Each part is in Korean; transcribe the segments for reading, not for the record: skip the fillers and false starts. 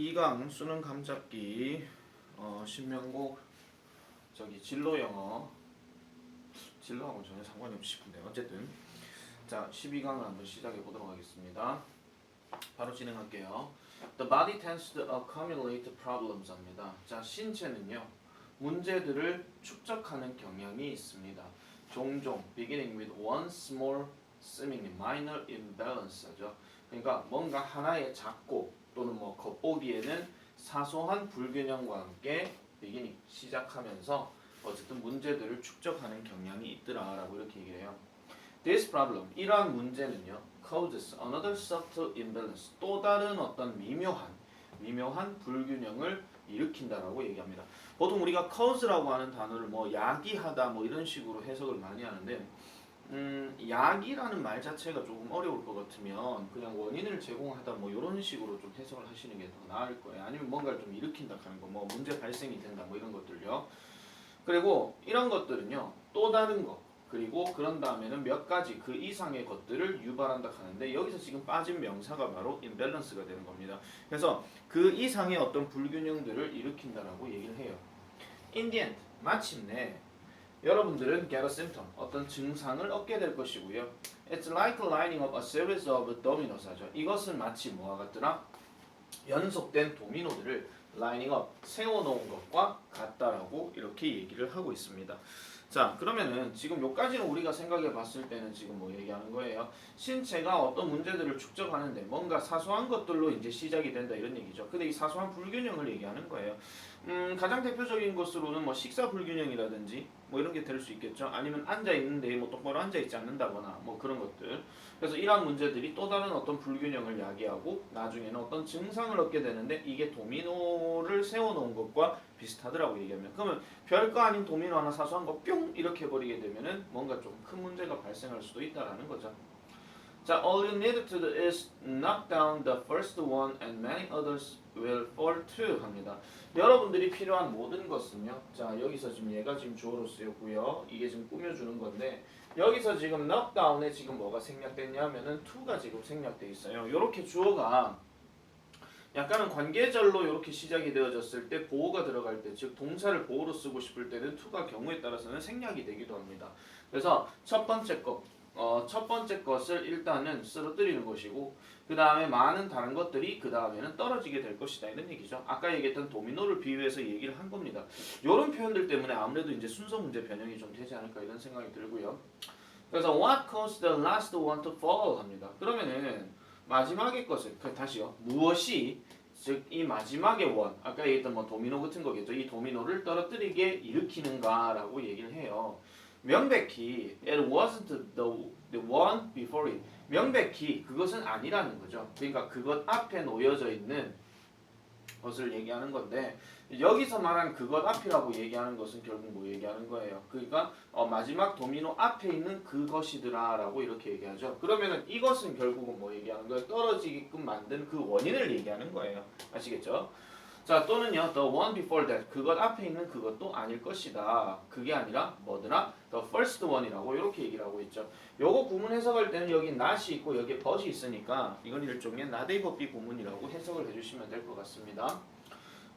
12강 수능 감잡기 신명곡 진로 영어 진로하고 전혀 상관이 없이 싶은데 어쨌든 자 12강을 한번 시작해 보도록 하겠습니다. 바로 진행할게요. The body tends to accumulate problems 합니다. 자 신체는요 문제들을 축적하는 경향이 있습니다. 종종 beginning with one small seemingly minor imbalance죠. 그러니까 뭔가 하나의 작고 또는 뭐 겉보기에는 사소한 불균형과 함께 beginning 시작하면서 어쨌든 문제들을 축적하는 경향이 있더라라고 이렇게 얘기를 해요. This problem 이러한 문제는요 causes another subtle imbalance 또 다른 어떤 미묘한 불균형을 일으킨다라고 얘기합니다. 보통 우리가 cause라고 하는 단어를 뭐 야기하다 뭐 이런 식으로 해석을 많이 하는데 야기라는 말 자체가 조금 어려울 것 같으면 그냥 원인을 제공하다 뭐 이런 식으로 좀 해석을 하시는 게 더 나을 거예요. 아니면 뭔가를 좀 일으킨다 하는 거, 뭐 문제 발생이 된다 뭐 이런 것들요. 그리고 이런 것들은요 또 다른 거 그리고 그런 다음에는 몇 가지 그 이상의 것들을 유발한다 하는데 여기서 지금 빠진 명사가 바로 imbalance가 되는 겁니다. 그래서 그 이상의 어떤 불균형들을 일으킨다라고 얘기를 해요. In the end, 마침내 여러분들은 get a symptom, 어떤 증상을 얻게 될 것이고요. It's like lining up a series of dominoes 하죠. 이것은 마치 뭐와 같더라? 연속된 도미노들을 lining up, 세워놓은 것과 같다라고 이렇게 얘기를 하고 있습니다. 자 그러면은 지금 요까지는 우리가 생각해 봤을 때는 지금 뭐 얘기하는 거예요? 신체가 어떤 문제들을 축적하는데 뭔가 사소한 것들로 이제 시작이 된다 이런 얘기죠. 근데 이 사소한 불균형을 얘기하는 거예요. 가장 대표적인 것으로는 뭐 식사 불균형이라든지 뭐 이런 게 될 수 있겠죠. 아니면 앉아 있는데 뭐 똑바로 앉아 있지 않는다거나 뭐 그런 것들. 그래서 이러한 문제들이 또 다른 어떤 불균형을 야기하고 나중에는 어떤 증상을 얻게 되는데 이게 도미노를 세워놓은 것과 비슷하더라고 얘기하면. 그러면 별거 아닌 도미노 하나 사소한 거 뿅 이렇게 해버리게 되면은 뭔가 좀 큰 문제가 발생할 수도 있다라는 거죠. 자, all you need to do is knock down the first one and many others will fall too 합니다. 여러분들이 필요한 모든 것은요. 자, 여기서 지금 얘가 지금 주어로 쓰였고요. 이게 지금 꾸며주는 건데 여기서 지금 knock down에 지금 뭐가 생략됐냐면은 to가 지금 생략돼 있어요. 이렇게 주어가 약간은 관계절로 이렇게 시작이 되어졌을 때 보호가 들어갈 때, 즉 동사를 보호로 쓰고 싶을 때는 to가 경우에 따라서는 생략이 되기도 합니다. 그래서 첫 번째 것을 일단은 쓰러뜨리는 것이고 그 다음에 많은 다른 것들이 그 다음에는 떨어지게 될 것이다 이런 얘기죠. 아까 얘기했던 도미노를 비유해서 얘기를 한 겁니다. 이런 표현들 때문에 아무래도 이제 순서 문제 변형이 좀 되지 않을까 이런 생각이 들고요. 그래서 what caused the last one to fall 합니다. 그러면은 마지막의 것을 다시요. 무엇이 즉 이 마지막의 원 아까 얘기했던 뭐 도미노 같은 거겠죠. 이 도미노를 떨어뜨리게 일으키는가라고 얘기를 해요. 명백히 it wasn't the one before it. 명백히 그것은 아니라는 거죠. 그러니까 그것 앞에 놓여져 있는 것을 얘기하는 건데 여기서 말한 그것 앞이라고 얘기하는 것은 결국 뭐 얘기하는 거예요. 그러니까 마지막 도미노 앞에 있는 그것이더라라고 이렇게 얘기하죠. 그러면은 이것은 결국은 뭐 얘기하는 거예요? 떨어지게끔 만든 그 원인을 얘기하는 거예요. 아시겠죠? 자 또는요 the one before that 그것 앞에 있는 그것도 아닐 것이다. 그게 아니라 뭐더라? the first one이라고 이렇게 얘기를 하고 있죠. 요거 구문 해석할 때는 여기 not이 있고 여기에 but이 있으니까 이건 일종의 not A but B 구문이라고 해석을 해주시면 될 것 같습니다.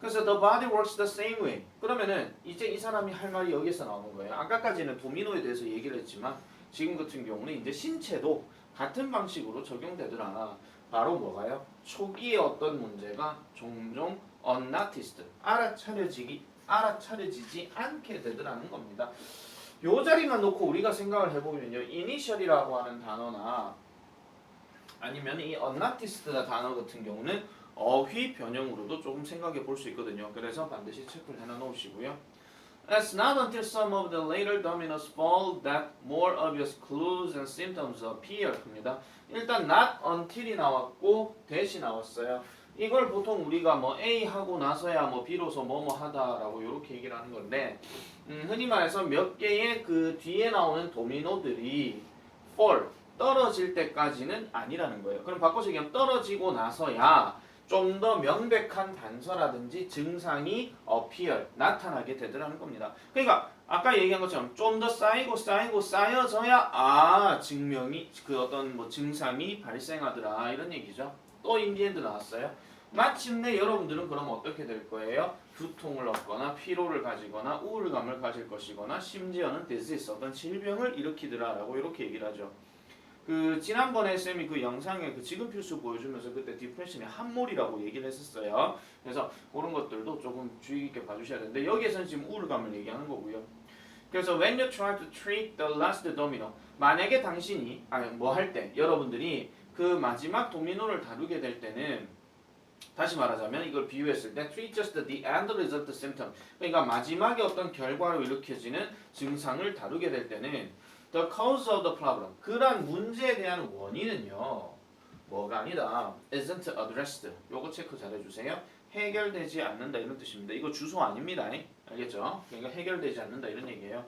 그래서 the body works the same way. 그러면은 이제 이 사람이 할 말이 여기서 나오는 거예요. 아까까지는 도미노에 대해서 얘기를 했지만 지금 같은 경우는 이제 신체도 같은 방식으로 적용되더라. 바로 뭐가요? 초기에 어떤 문제가 종종 unnoticed, 알아차려지지 않게 되더라는 겁니다. 요 자리만 놓고 우리가 생각을 해보면요. initial이라고 하는 단어나 아니면 이 unnoticed 단어 같은 경우는 어휘 변형으로도 조금 생각해 볼 수 있거든요. 그래서 반드시 체크를 해놔 놓으시고요. It's not until some of the later dominoes fall that more obvious clues and symptoms appear 합니다. 일단 not until이 나왔고 that이 나왔어요. 이걸 보통 우리가 뭐 A 하고 나서야 뭐 B로서 뭐뭐 하다라고 이렇게 얘기를 하는 건데 흔히 말해서 몇 개의 그 뒤에 나오는 도미노들이 fall 떨어질 때까지는 아니라는 거예요. 그럼 바꿔서 얘기하면 떨어지고 나서야 좀 더 명백한 단서라든지 증상이 appear, 나타나게 되더라는 겁니다. 그러니까 아까 얘기한 것처럼 좀 더 쌓여져야 증명이 그 어떤 뭐 증상이 발생하더라 이런 얘기죠. 또 인디엔드 나왔어요. 마침내 여러분들은 그럼 어떻게 될 거예요? 두통을 얻거나 피로를 가지거나 우울감을 가질 것이거나 심지어는 디지스 어떤 질병을 일으키더라라고 이렇게 얘기를 하죠. 그 지난번에 쌤이 그 영상에 그 지금 필수 보여주면서 그때 디프레션의 함몰이라고 얘기를 했었어요. 그래서 그런 것들도 조금 주의 깊게 봐주셔야 되는데 여기에서는 지금 우울감을 얘기하는 거고요. 그래서 when you try to treat the last domino, 만약에 당신이 뭐 할 때 여러분들이 그 마지막 도미노를 다루게 될 때는 다시 말하자면 이걸 비유했을 때 treat just the end result symptom, 그러니까 마지막에 어떤 결과로 일으켜지는 증상을 다루게 될 때는 the cause of the problem, 그러한 문제에 대한 원인은요 뭐가 아니다 isn't addressed, 요거 체크 잘 해주세요. 해결되지 않는다 이런 뜻입니다. 이거 주소 아닙니다. 알겠죠? 그러니까 해결되지 않는다 이런 얘기예요.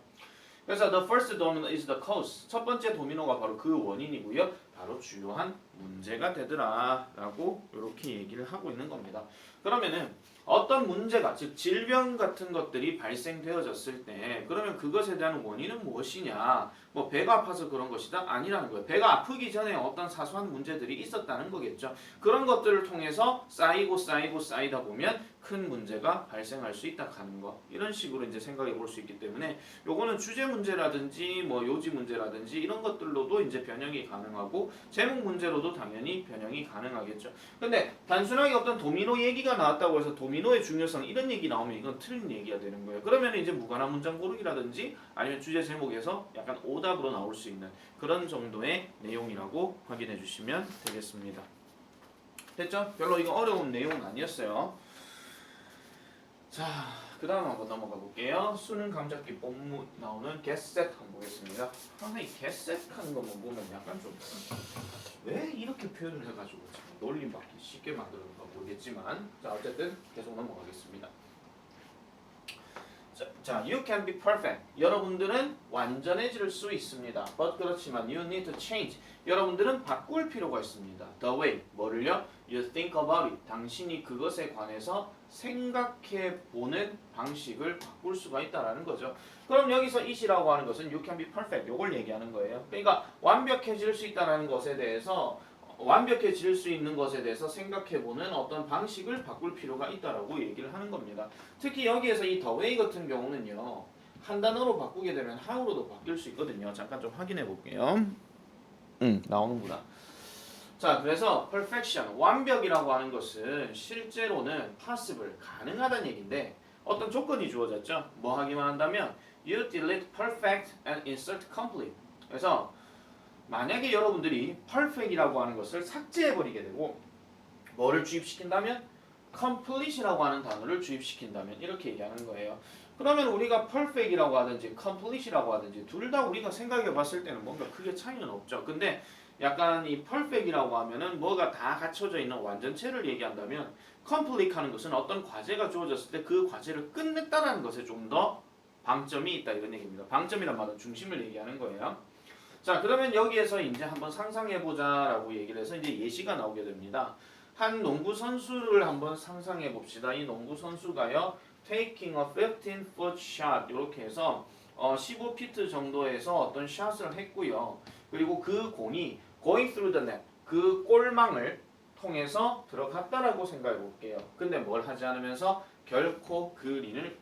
그래서 the first domino is the cause, 첫 번째 도미노가 바로 그 원인이고요. 바로 주요한 문제가 되더라 라고 이렇게 얘기를 하고 있는 겁니다. 그러면은 어떤 문제가, 즉 질병 같은 것들이 발생되어졌을 때 그러면 그것에 대한 원인은 무엇이냐, 뭐 배가 아파서 그런 것이다? 아니라는 거예요. 배가 아프기 전에 어떤 사소한 문제들이 있었다는 거겠죠. 그런 것들을 통해서 쌓이고 쌓이다 보면 큰 문제가 발생할 수 있다 하는 거, 이런 식으로 이제 생각해 볼 수 있기 때문에 요거는 주제 문제라든지 뭐 요지 문제라든지 이런 것들로도 이제 변형이 가능하고 제목 문제로도 당연히 변형이 가능하겠죠. 근데 단순하게 어떤 도미노 얘기가 나왔다고 해서 도미노의 중요성 이런 얘기 나오면 이건 틀린 얘기가 되는 거예요. 그러면 이제 무관한 문장 고르기라든지 아니면 주제 제목에서 약간 오답으로 나올 수 있는 그런 정도의 내용이라고 확인해 주시면 되겠습니다. 됐죠? 별로 이거 어려운 내용은 아니었어요. 자, 그 다음 한번 넘어가 볼게요. 수능 감잡기 본문 나오는 getset 한번 보겠습니다. 이 getset 하는 것만 보면 약간 좀 왜 이렇게 표현을 해가지고 놀림받기 쉽게 만들었는가 모르겠지만, 자 어쨌든 계속 넘어가겠습니다. 자, you can be perfect. 여러분들은 완전해질 수 있습니다. But 그렇지만 you need to change. 여러분들은 바꿀 필요가 있습니다. The way, 뭐를요? You think about it. 당신이 그것에 관해서 생각해 보는 방식을 바꿀 수가 있다라는 거죠. 그럼 여기서 it이라고 하는 것은 you can be perfect. 요걸 얘기하는 거예요. 그러니까 완벽해질 수 있다라는 것에 대해서 완벽해질 수 있는 것에 대해서 생각해보는 어떤 방식을 바꿀 필요가 있다라고 얘기를 하는 겁니다. 특히 여기에서 이 the way 같은 경우는요, 한 단어로 바꾸게 되면 how로도 바뀔 수 있거든요. 잠깐 좀 확인해 볼게요. 나오는구나. 자, 그래서 perfection, 완벽이라고 하는 것은 실제로는 possible, 가능하다는 얘기인데 어떤 조건이 주어졌죠. 뭐 하기만 한다면 you delete perfect and insert complete. 그래서 만약에 여러분들이 perfect이라고 하는 것을 삭제해버리게 되고 뭐를 주입시킨다면 complete이라고 하는 단어를 주입시킨다면 이렇게 얘기하는 거예요. 그러면 우리가 perfect이라고 하든지 complete이라고 하든지 둘 다 우리가 생각해 봤을 때는 뭔가 크게 차이는 없죠. 근데 약간 이 perfect이라고 하면은 뭐가 다 갖춰져 있는 완전체를 얘기한다면 complete 하는 것은 어떤 과제가 주어졌을 때 그 과제를 끝냈다라는 것에 좀 더 방점이 있다 이런 얘기입니다. 방점이란 말은 중심을 얘기하는 거예요. 자, 그러면 여기에서 이제 한번 상상해보자라고 얘기를 해서 이제 예시가 나오게 됩니다. 한 농구 선수를 한번 상상해 봅시다. 이 농구 선수가요, taking a 15-foot shot 이렇게 해서 15피트 정도에서 어떤 샷을 했고요. 그리고 그 공이 going through the net, 그 골망을 통해서 들어갔다라고 생각해 볼게요. 근데 뭘 하지 않으면서 결코 그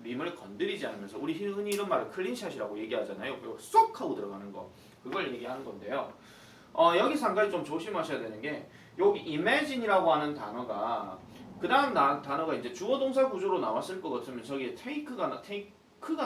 림을 건드리지 않으면서, 우리 흔히 이런 말을 클린샷이라고 얘기하잖아요. 그리고 쏙 하고 들어가는 거. 그걸 얘기하는 건데요. 여기서 한 가지 좀 조심하셔야 되는 게 여기 imagine이라고 하는 단어가 그 다음 단어가 이제 주어 동사 구조로 나왔을 것 같으면 저기 take가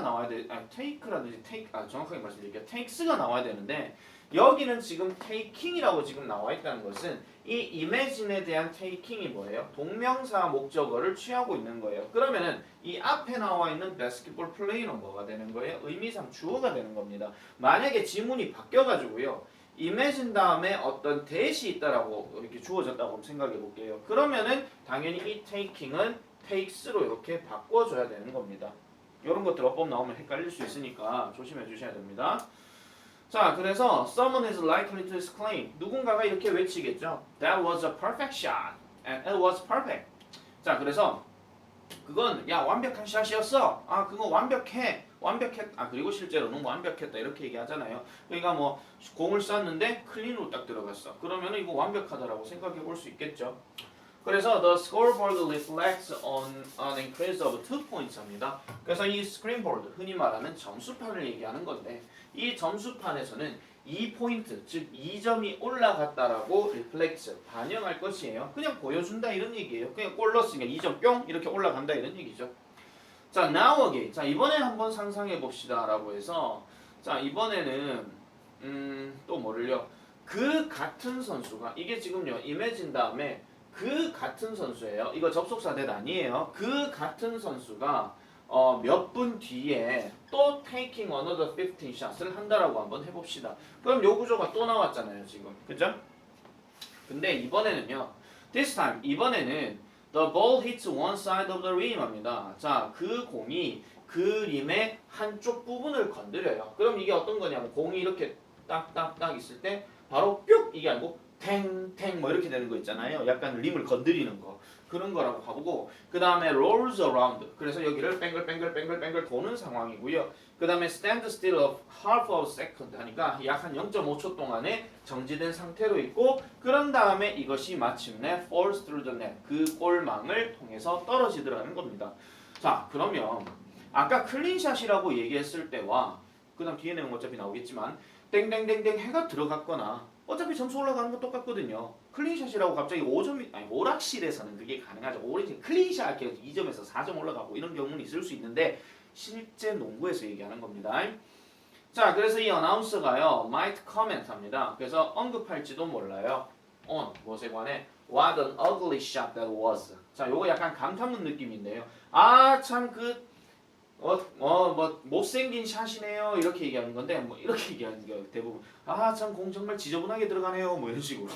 나와야 돼. take라든지 정확하게 말씀드릴게요. takes가 나와야 되는데 여기는 지금 taking이라고 지금 나와 있다는 것은 이 imagine에 대한 taking이 뭐예요? 동명사 목적어를 취하고 있는 거예요. 그러면은 이 앞에 나와 있는 basketball play는 뭐가 되는 거예요? 의미상 주어가 되는 겁니다. 만약에 지문이 바뀌어가지고요, imagine 다음에 어떤 대시 있다라고 이렇게 주어졌다고 생각해 볼게요. 그러면은 당연히 이 taking은 takes로 이렇게 바꿔줘야 되는 겁니다. 이런 것들 어법 나오면 헷갈릴 수 있으니까 조심해 주셔야 됩니다. 자, 그래서 someone is likely to exclaim, 누군가가 이렇게 외치겠죠. That was a perfect shot and it was perfect. 자, 그래서 그건 야 완벽한 샷이었어. 그거 완벽했. 그리고 실제로는 완벽했다 이렇게 얘기하잖아요. 그러니까 뭐 공을 쐈는데 클린으로 딱 들어갔어. 그러면은 이거 완벽하다라고 생각해 볼 수 있겠죠. 그래서 the scoreboard reflects on an increase of 2 points입니다. 그래서 이 스크린보드, 흔히 말하는 점수판을 얘기하는 건데 이 점수판에서는 2포인트, 즉 2점이 올라갔다라고 reflects, 반영할 것이에요. 그냥 보여준다 이런 얘기예요. 그냥 골 넣었으니까 2점 뿅 이렇게 올라간다 이런 얘기죠. 자, now again. 자, 이번에 한번 상상해 봅시다라고 해서 자, 이번에는 또 뭐를요? 그 같은 선수가 이게 지금요. imagine 다음에 그 같은 선수예요. 이거 접속사 that 아니에요. 그 같은 선수가 몇 분 뒤에 또 taking another 15 shot을 한다라고 한번 해봅시다. 그럼 요 구조가 또 나왔잖아요, 지금. 그죠? 근데 이번에는요. This time 이번에는 the ball hits one side of the rim입니다. 자, 그 공이 그 림의 한쪽 부분을 건드려요. 그럼 이게 어떤 거냐면 공이 이렇게 딱딱딱 있을 때 바로 뿅 이게 아니고 탱탱 뭐 이렇게 되는 거 있잖아요. 약간 림을 건드리는 거. 그런 거라고 하고 그 다음에 rolls around 그래서 여기를 뱅글뱅글 도는 상황이고요. 그 다음에 stand still of half a second 하니까 약 한 0.5초 동안에 정지된 상태로 있고 그런 다음에 이것이 마침내 falls through the net 그 골망을 통해서 떨어지더라는 겁니다. 자, 그러면 아까 클린샷이라고 얘기했을 때와 그 다음 뒤에 내용 어차피 나오겠지만 땡땡땡땡 해가 들어갔거나 어차피 점수 올라가는 건 똑같거든요. 클린샷이라고 갑자기 5점이 아니 오락실에서는 그게 가능하죠. 오락실 클린샷 계속 2점에서 4점 올라가고 이런 경우는 있을 수 있는데 실제 농구에서 얘기하는 겁니다. 자, 그래서 이 어나운서가요 might comment 합니다. 그래서 언급할지도 몰라요. on 무엇에 관해 what an ugly shot that was. 자, 요거 약간 감탄문 느낌인데요. 아, 참 뭐 못생긴 샷이네요 이렇게 얘기하는 건데 뭐 이렇게 얘기하는 게 대부분 아 참 공 정말 지저분하게 들어가네요 뭐 이런 식으로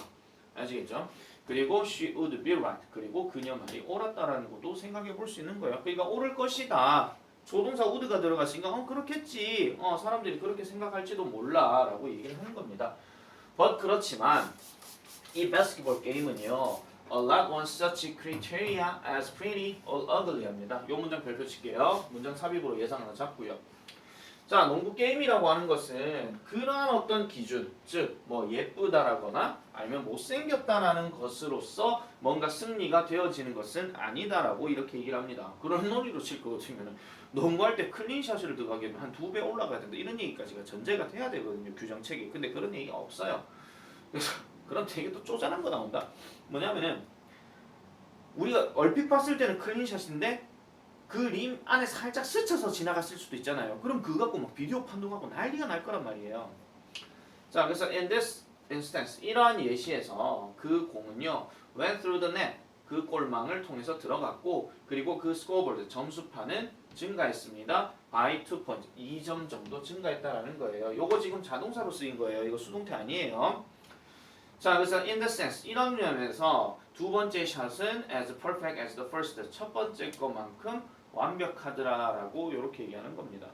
아시겠죠? 그리고 she would be right 그리고 그녀 말이 옳았다라는 것도 생각해 볼 수 있는 거예요. 그러니까 옳을 것이다. 조동사 would가 들어갔으니까 그렇겠지. 사람들이 그렇게 생각할지도 몰라라고 얘기를 하는 겁니다. but 그렇지만 이 바스켓볼 게임은요. A lot want such criteria as pretty or ugly 합니다. 이 문장 별표 칠게요. 문장 삽입으로 예상 하나 잡고요. 자, 농구 게임이라고 하는 것은 그러한 어떤 기준, 즉 뭐 예쁘다라거나 아니면 못생겼다라는 것으로서 뭔가 승리가 되어지는 것은 아니다라고 이렇게 얘기를 합니다. 그런 논리로 칠 것 같으면 농구할 때 클린샷을 들어가게 하면 한 2배 올라가야 된다. 이런 얘기까지가 전제가 돼야 되거든요. 규정책에. 근데 그런 얘기가 없어요. 그래서 그럼 되게 또 쪼잔한 거 나온다. 뭐냐면은 우리가 얼핏 봤을 때는 클린샷인데 그 림 안에 살짝 스쳐서 지나갔을 수도 있잖아요. 그럼 그거 갖고 막 비디오 판독하고 난리가 날 거란 말이에요. 자, 그래서 in this instance 이러한 예시에서 그 공은요 went through the net 그 골망을 통해서 들어갔고 그리고 그 scoreboard 점수판은 증가했습니다. by 2 points 2점 정도 증가했다라는 거예요. 요거 지금 자동사로 쓰인 거예요. 이거 수동태 아니에요. 자, 그래서 in the sense 이런 면에서 두 번째 샷은 as perfect as the first 첫 번째 것만큼 완벽하더라라고 이렇게 얘기하는 겁니다.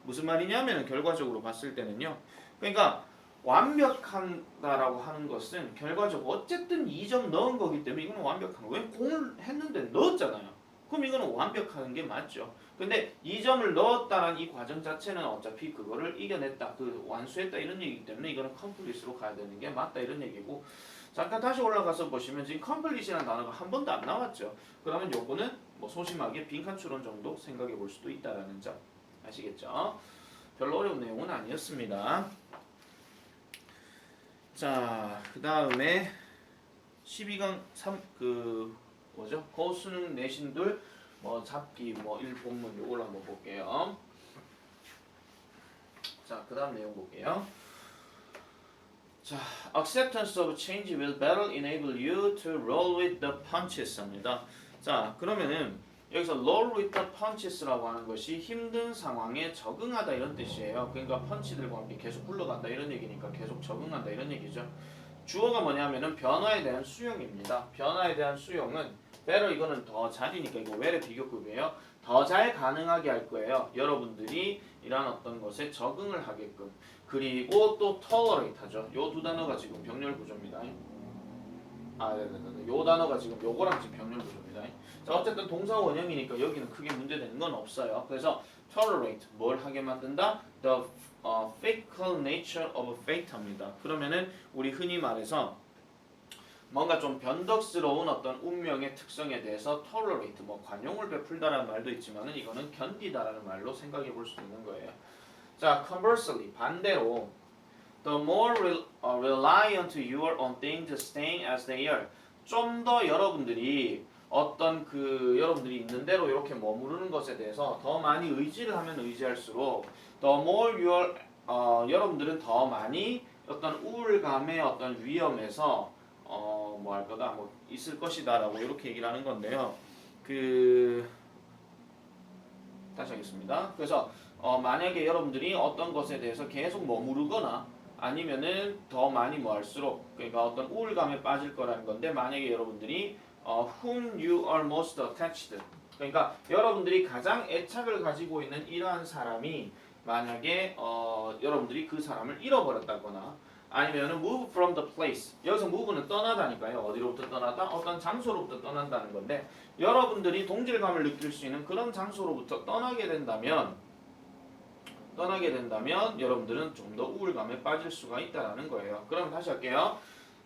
무슨 말이냐면 결과적으로 봤을 때는요. 그러니까 완벽하다라고 하는 것은 결과적으로 어쨌든 2점 넣은 거기 때문에 이거는 완벽한 거예요. 왜 공을 했는데 넣었잖아요. 그럼 이거는 완벽한 게 맞죠. 근데 2점을 넣었다는 이 과정 자체는 어차피 그거를 이겨냈다, 그 완수했다 이런 얘기이기 때문에 이거는 컴플릿으로 가야 되는 게 맞다 이런 얘기고 잠깐 다시 올라가서 보시면 지금 컴플릿이라는 단어가 한 번도 안 나왔죠. 그러면 요거는 뭐 소심하게 빈칸 추론 정도 생각해 볼 수도 있다라는 점 아시겠죠? 별로 어려운 내용은 아니었습니다. 자, 그 다음에 12강 3 뭐죠? 고수능 내신들 뭐 잡기 뭐 1본문 요걸 한번 볼게요. 자, 그 다음 내용 볼게요. 자, acceptance of change will better enable you to roll with the punches 합니다. 자, 그러면은 여기서 roll with the punches라고 하는 것이 힘든 상황에 적응하다 이런 뜻이에요. 그러니까 펀치들과 함께 계속 굴러간다 이런 얘기니까 계속 적응한다 이런 얘기죠. 주어가 뭐냐면은 변화에 대한 수용입니다. 변화에 대한 수용은 better 이거는 더 잘이니까 이거 where의 비교급이에요. 더 잘 가능하게 할 거예요. 여러분들이 이런 어떤 것에 적응을 하게끔. 그리고 또 tolerate 하죠. 요 두 단어가 지금 병렬 구조입니다. 네네네. 요 단어가 지금 요거랑 지금 병렬 구조입니다. 자, 어쨌든 동사 원형이니까 여기는 크게 문제되는 건 없어요. 그래서 tolerate 뭘 하게 만든다? The fickle nature of fate 합니다. 그러면은 우리 흔히 말해서 뭔가 좀 변덕스러운 어떤 운명의 특성에 대해서 tolerate, 뭐 관용을 베풀다라는 말도 있지만은 이거는 견디다라는 말로 생각해 볼 수 있는 거예요. 자, conversely, 반대로 the more reliant you are on things staying as they are. 좀 더 여러분들이 어떤 그 여러분들이 있는 대로 이렇게 머무르는 것에 대해서 더 많이 의지를 하면 의지할수록 the more you are 여러분들은 더 많이 어떤 우울감의 어떤 위험에서 뭐 할 거다 뭐 있을 것이다라고 이렇게 얘기를 하는 건데요. 다시 하겠습니다. 그래서 만약에 여러분들이 어떤 것에 대해서 계속 머무르거나 아니면은 더 많이 뭐 할수록 그러니까 어떤 우울감에 빠질 거라는 건데 만약에 여러분들이 whom you are most attached 그러니까 여러분들이 가장 애착을 가지고 있는 이러한 사람이 만약에 여러분들이 그 사람을 잃어버렸다거나 아니면은 move from the place 여기서 move는 떠나다니까요. 어디로부터 떠나다? 어떤 장소로부터 떠난다는 건데 여러분들이 동질감을 느낄 수 있는 그런 장소로부터 떠나게 된다면 여러분들은 좀 더 우울감에 빠질 수가 있다는 거예요. 그럼 다시 할게요.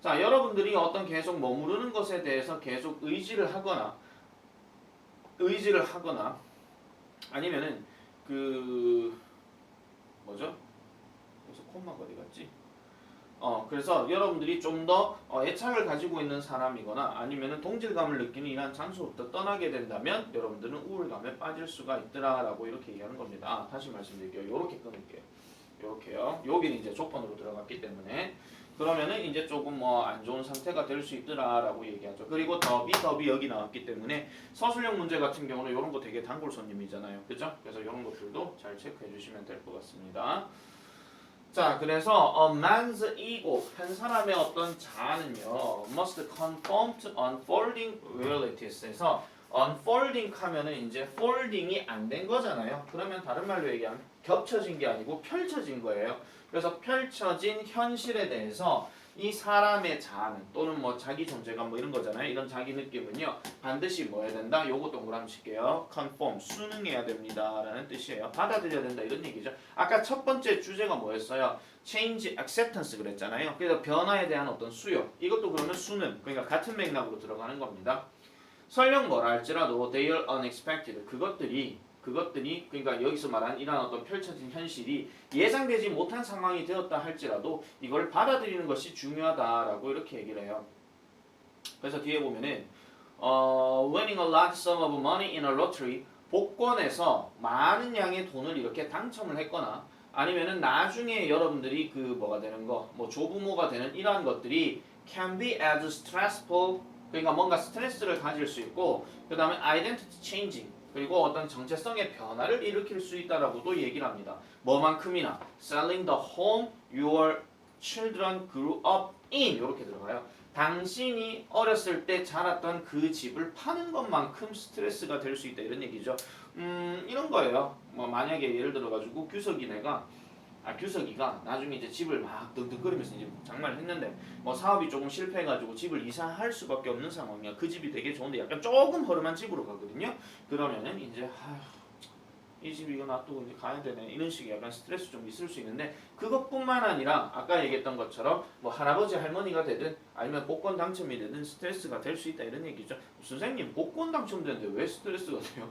자, 여러분들이 어떤 계속 머무르는 것에 대해서 계속 의지를 하거나 아니면은 뭐죠? 그래서 콤마가 어디 갔지? 그래서 여러분들이 좀 더 애착을 가지고 있는 사람이거나 아니면은 동질감을 느끼는 이러한 장소부터 떠나게 된다면 여러분들은 우울감에 빠질 수가 있더라라고 이렇게 얘기하는 겁니다. 다시 말씀드릴게요. 이렇게 끊을게요. 이렇게요. 여기는 이제 조건으로 들어갔기 때문에 그러면은 이제 조금 뭐 안 좋은 상태가 될 수 있더라라고 얘기하죠. 그리고 더비 여기 나왔기 때문에 서술형 문제 같은 경우는 이런 거 되게 단골 손님이잖아요. 그죠? 그래서 이런 것들도 잘 체크해 주시면 될 것 같습니다. 자, 그래서 a man's ego, 한 사람의 어떤 자아는요, must conform to unfolding realities.에서 unfolding 하면은 이제 folding이 안 된 거잖아요. 그러면 다른 말로 얘기하면 겹쳐진 게 아니고 펼쳐진 거예요. 그래서 펼쳐진 현실에 대해서 이 사람의 자아는 또는 뭐 자기 존재감 뭐 이런 거잖아요. 이런 자기 느낌은요 반드시 뭐 해야 된다? 요거 동그라미 칠게요. conform 순응해야 됩니다라는 뜻이에요. 받아들여야 된다 이런 얘기죠. 아까 첫 번째 주제가 뭐였어요? change acceptance 그랬잖아요. 그래서 변화에 대한 어떤 수요. 이것도 그러면 순응. 그러니까 같은 맥락으로 들어가는 겁니다. 설령 뭐라 할지라도 they are unexpected 그것들이 그러니까 여기서 말한 이러한 어떤 펼쳐진 현실이 예상되지 못한 상황이 되었다 할지라도 이걸 받아들이는 것이 중요하다라고 이렇게 얘기를 해요. 그래서 뒤에 보면은 winning a large sum of money in a lottery 복권에서 많은 양의 돈을 이렇게 당첨을 했거나 아니면은 나중에 여러분들이 뭐가 되는 거 뭐 조부모가 되는 이러한 것들이 can be as stressful 그러니까 뭔가 스트레스를 가질 수 있고 그 다음에 identity changing 그리고 어떤 정체성의 변화를 일으킬 수 있다라고도 얘기를 합니다. 뭐만큼이나 selling the home your children grew up in 이렇게 들어가요. 당신이 어렸을 때 자랐던 그 집을 파는 것만큼 스트레스가 될 수 있다 이런 얘기죠. 이런 거예요. 뭐 만약에 예를 들어 가지고 규석이가 나중에 이제 집을 막 등등거리면서 이제 장만을 했는데 뭐 사업이 조금 실패해가지고 집을 이사할 수밖에 없는 상황이야. 그 집이 되게 좋은데 약간 조금 허름한 집으로 가거든요. 그러면은 이제 이 집 이거 놔두고 이제 가야 되네 이런 식의 약간 스트레스 좀 있을 수 있는데 그것뿐만 아니라 아까 얘기했던 것처럼 뭐 할아버지 할머니가 되든 아니면 복권 당첨이 되든 스트레스가 될 수 있다 이런 얘기죠. 선생님 복권 당첨되는데 왜 스트레스가 돼요?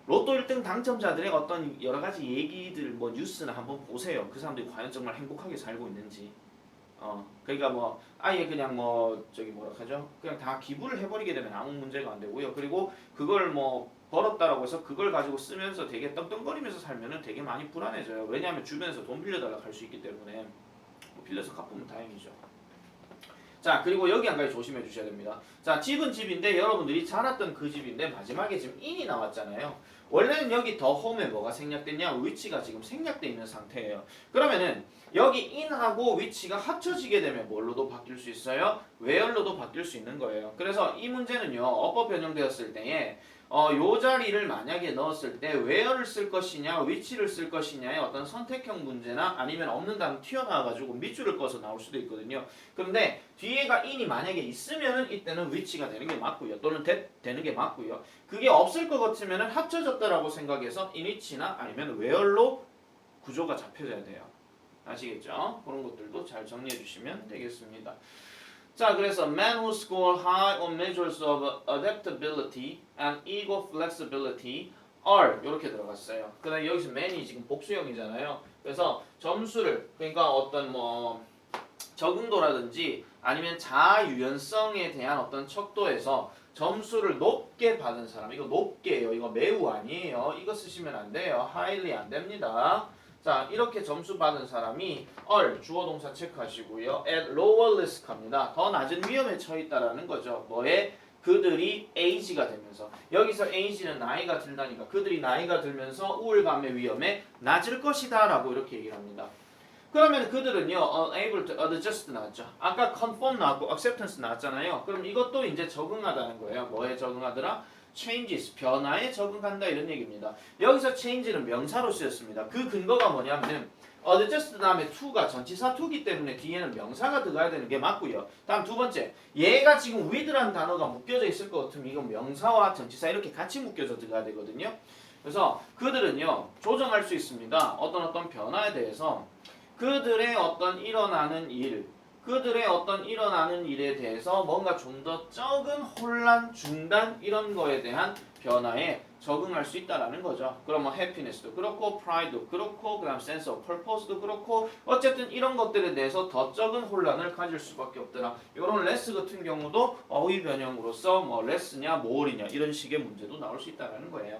로또 1등 당첨자들의 어떤 여러 가지 얘기들 뭐 뉴스나 한번 보세요. 그 사람들이 과연 정말 행복하게 살고 있는지. 그러니까 뭐 아예 그냥 뭐 뭐라 하죠? 그냥 다 기부를 해버리게 되면 아무 문제가 안 되고요. 그리고 그걸 뭐 벌었다라고 해서 그걸 가지고 쓰면서 되게 떵떵거리면서 살면은 되게 많이 불안해져요. 왜냐하면 주변에서 돈 빌려달라 할 수 있기 때문에 뭐 빌려서 갚으면 다행이죠. 자, 그리고 여기 한 가지 조심해 주셔야 됩니다. 자, 집은 집인데 여러분들이 자랐던 그 집인데 마지막에 지금 in이 나왔잖아요. 원래는 여기 더 홈에 뭐가 생략됐냐? 위치가 지금 생략돼 있는 상태예요. 그러면은 여기 in하고 위치가 합쳐지게 되면 뭘로도 바뀔 수 있어요? where로도 바뀔 수 있는 거예요. 그래서 이 문제는요. 어법 변형되었을 때에 요 자리를 만약에 넣었을 때 where를 쓸 것이냐 위치를 쓸 것이냐의 어떤 선택형 문제나 아니면 없는 단어 튀어나와가지고 밑줄을 꺼서 나올 수도 있거든요. 그런데 뒤에가 in이 만약에 있으면은 이때는 위치가 되는 게 맞고요. 또는 되는 게 맞고요. 그게 없을 것 같으면은 합쳐졌다라고 생각해서 in which나 아니면 where로 구조가 잡혀져야 돼요. 아시겠죠? 그런 것들도 잘 정리해 주시면 되겠습니다. 자, 그래서 men who score high on measures of adaptability and ego flexibility are 이렇게 들어갔어요. 그다음 여기서 man이 지금 복수형이잖아요. 그래서 점수를 그러니까 어떤 뭐 적응도라든지 아니면 자아 유연성에 대한 어떤 척도에서 점수를 높게 받은 사람 이거 높게요. 이거 매우 아니에요. 이거 쓰시면 안 돼요. highly 안 됩니다. 자 이렇게 점수 받은 사람이 are 주어 동사 체크하시고요. at lower risk 합니다. 더 낮은 위험에 처했다라는 거죠. 뭐에? 그들이 age가 되면서 여기서 age는 나이가 들다니까 그들이 나이가 들면서 우울감의 위험에 낮을 것이다 라고 이렇게 얘기를 합니다. 그러면 그들은요, unable to adjust 나왔죠. 아까 conform 나왔고 acceptance 나왔잖아요. 그럼 이것도 이제 적응하다는 거예요. 뭐에 적응하더라? changes, 변화에 적응한다 이런 얘기입니다. 여기서 change는 명사로 쓰였습니다. 그 근거가 뭐냐면 adjust 다음에 to가 전치사 to기 때문에 뒤에는 명사가 들어가야 되는 게 맞고요. 다음 두 번째, 얘가 지금 with라는 단어가 묶여져 있을 것 같으면 이건 명사와 전치사 이렇게 같이 묶여서 들어가야 되거든요. 그래서 그들은요, 조정할 수 있습니다. 어떤 변화에 대해서 그들의 어떤 일어나는 일에 대해서 뭔가 좀 더 적은 혼란, 중단 이런 거에 대한 변화에 적응할 수 있다라는 거죠. 그럼 뭐 happiness도 그렇고, pride도 그렇고, 그다음 sense of purpose도 그렇고, 어쨌든 이런 것들에 대해서 더 적은 혼란을 가질 수밖에 없더라. 이런 less 같은 경우도 어휘 변형으로서 뭐 less냐, more이냐 이런 식의 문제도 나올 수 있다라는 거예요.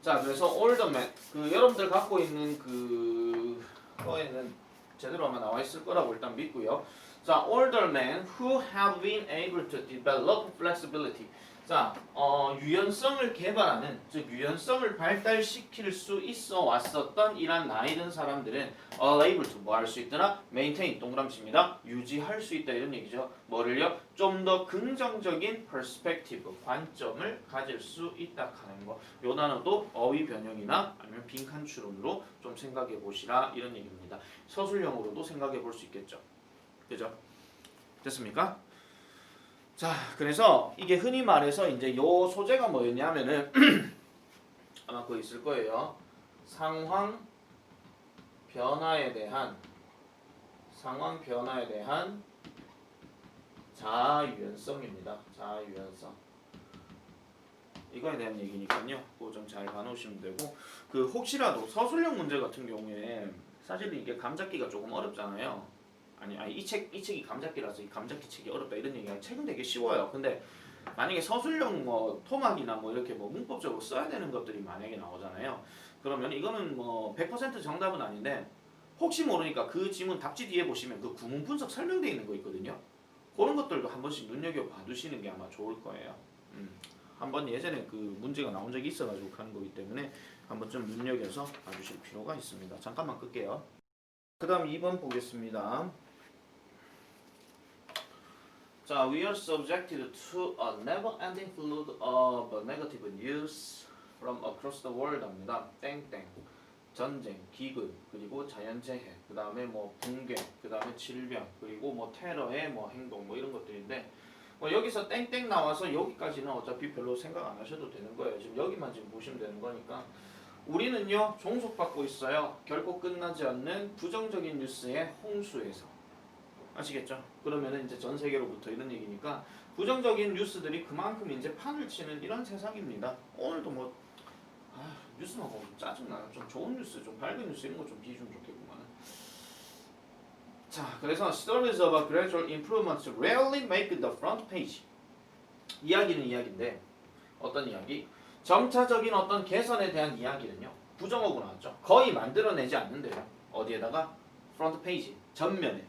자, 그래서 older man, 여러분들 갖고 있는 거에는 제대로 아마 나와 있을 거라고 일단 믿고요. 자, older men who have been able to develop flexibility. 자, 유연성을 개발하는, 즉 유연성을 발달시킬 수 있어 왔었던 이런 나이 든 사람들은 are able to 뭐 할 수 있더라? maintain 동그라미입니다. 유지할 수 있다 이런 얘기죠. 뭐를요? 좀 더 긍정적인 perspective, 관점을 가질 수 있다 하는 거. 요 단어도 어휘 변형이나 아니면 빈칸 추론으로 좀 생각해 보시라 이런 얘기입니다. 서술형으로도 생각해 볼 수 있겠죠. 그죠? 됐습니까? 자, 그래서 이게 흔히 말해서 이제 요 소재가 뭐였냐면은 아마 그거 있을 거예요. 상황 변화에 대한 자아 유연성입니다. 자아 유연성. 이거에 대한 얘기니까요. 그거 좀 잘 봐놓으시면 되고 혹시라도 서술형 문제 같은 경우에 사실 이게 감잡기가 조금 어렵잖아요. 아니 이 책이 감잡기라서 이 감잡기 책이 어렵다 이런 얘기가 책은 되게 쉬워요. 근데 만약에 서술형 뭐 토막이나 뭐 이렇게 뭐 문법적으로 써야 되는 것들이 만약에 나오잖아요. 그러면 이거는 뭐 100% 정답은 아닌데 혹시 모르니까 그 지문 답지 뒤에 보시면 그 구문 분석 설명되어 있는 거 있거든요. 그런 것들도 한 번씩 눈여겨 봐두시는 게 아마 좋을 거예요. 한번 예전에 그 문제가 나온 적이 있어가지고 하는 거기 때문에 한번 좀 눈여겨서 봐주실 필요가 있습니다. 잠깐만 끌게요. 그 다음 2번 보겠습니다. 자, we are subjected to a never-ending flood of negative news from across the world 합니다. 땡땡, 전쟁, 기근, 그리고 자연재해, 그 다음에 뭐 붕괴, 그 다음에 질병, 그리고 뭐 테러의 뭐 행동, 뭐 이런 것들인데 뭐 여기서 땡땡 나와서 여기까지는 어차피 별로 생각 안 하셔도 되는 거예요. 지금 여기만 지금 보시면 되는 거니까. 우리는요 종속받고 있어요. 결코 끝나지 않는 부정적인 뉴스의 홍수에서. 아시겠죠? 그러면은 이제 전 세계로부터 이런 얘기니까 부정적인 뉴스들이 그만큼 이제 판을 치는 이런 세상입니다. 오늘도 뭐 뉴스만 보면 좀 짜증나요. 좀 좋은 뉴스, 좀 밝은 뉴스 이런 거 좀 비주면 좋겠구만. 자, 그래서 stories of a gradual improvement rarely make the front page. 이야기는 이야기인데 어떤 이야기? 점차적인 어떤 개선에 대한 이야기는요. 부정어구 나왔죠. 거의 만들어내지 않는데요. 어디에다가? 프론트 페이지, 전면에.